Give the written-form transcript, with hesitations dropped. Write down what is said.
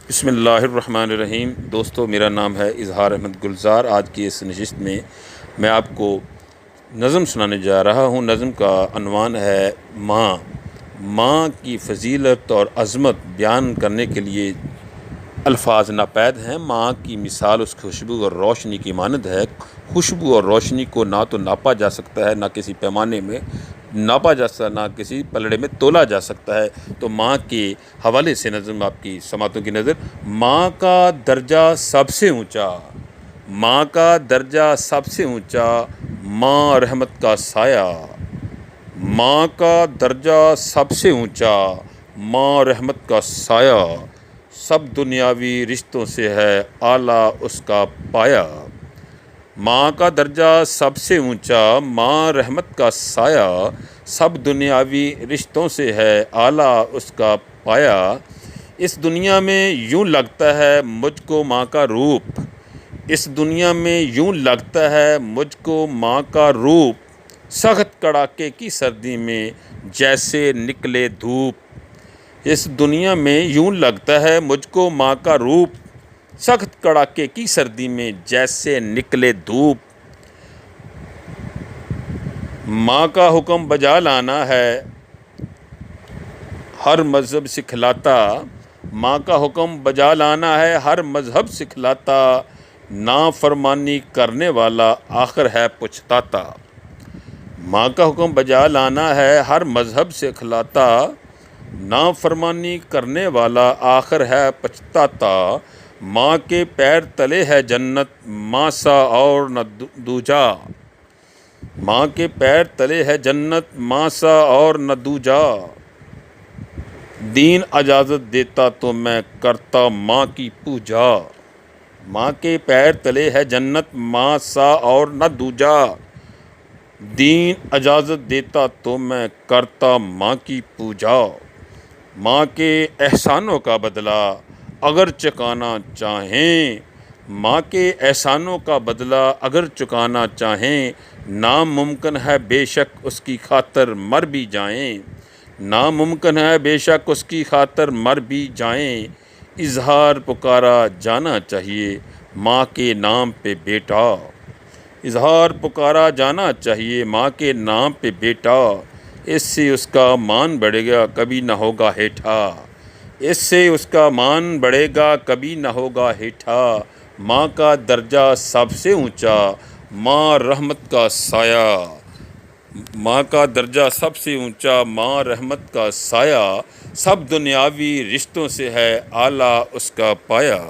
بسم اللہ الرحمن الرحیم۔ دوستو، میرا نام ہے اظہار احمد گلزار۔ آج کی اس نشست میں آپ کو نظم سنانے جا رہا ہوں۔ نظم کا عنوان ہے ماں۔ ماں کی فضیلت اور عظمت بیان کرنے کے لیے الفاظ ناپید ہیں۔ ماں کی مثال اس خوشبو اور روشنی کی مانند ہے۔ خوشبو اور روشنی کو نہ تو ناپا جا سکتا ہے، نہ کسی پیمانے میں ناپا جا سکتا، نہ کسی پلڑے میں تولا جا سکتا ہے۔ تو ماں کے حوالے سے نظم آپ کی سماعتوں کی نظر۔ ماں کا درجہ سب سے اونچا، ماں کا درجہ سب سے اونچا، ماں رحمت کا سایہ۔ ماں کا درجہ سب سے اونچا، ماں رحمت کا سایہ، سب دنیاوی رشتوں سے ہے اعلیٰ اس کا پایا۔ ماں کا درجہ سب سے اونچا، ماں رحمت کا سایہ، سب دنیاوی رشتوں سے ہے اعلیٰ اس کا پایا۔ اس دنیا میں یوں لگتا ہے مجھ کو ماں کا روپ، اس دنیا میں یوں لگتا ہے مجھ کو ماں کا روپ، سخت کڑاکے کی سردی میں جیسے نکلے دھوپ۔ اس دنیا میں یوں لگتا ہے مجھ کو ماں کا روپ، سخت کڑاکے کی سردی میں جیسے نکلے دھوپ۔ ماں کا حکم بجا لانا ہے ہر مذہب سکھلاتا، ماں کا حکم بجا لانا ہے ہر مذہب سکھلاتا، نافرمانی کرنے والا آخر ہے پچھتاتا۔ ماں کا حکم بجا لانا ہے ہر مذہب سکھلاتا، نافرمانی کرنے والا آخر ہے پچھتاتا۔ ماں کے پیر تلے ہے جنت، ماں سا اور نہ دوجا۔ ماں کے پیر تلے ہے جنت، ماں سا اور نہ دوجا۔ دین اجازت دیتا تو میں کرتا ماں کی پوجا۔ ماں کے پیر تلے ہے جنت، ماں سا اور نہ دوجا۔ دین اجازت دیتا تو میں کرتا ماں کی پوجا۔ ماں کے احسانوں کا بدلہ اگر چکانا چاہیں، ماں کے احسانوں کا بدلہ اگر چکانا چاہیں، ناممکن ہے بے شک اس کی خاطر مر بھی جائیں، ناممکن ہے بے شک اس کی خاطر مر بھی جائیں۔ اظہار پکارا جانا چاہیے ماں کے نام پہ بیٹا، اظہار پکارا جانا چاہیے ماں کے نام پہ بیٹا، اس سے اس کا مان بڑھے گا کبھی نہ ہوگا ہیٹھا، اس سے اس کا مان بڑھے گا کبھی نہ ہوگا ہیٹھا۔ ماں کا درجہ سب سے اونچا، ماں رحمت کا سایہ، ماں کا درجہ سب سے اونچا، ماں رحمت کا سایہ، سب دنیاوی رشتوں سے ہے اعلیٰ اس کا پایا۔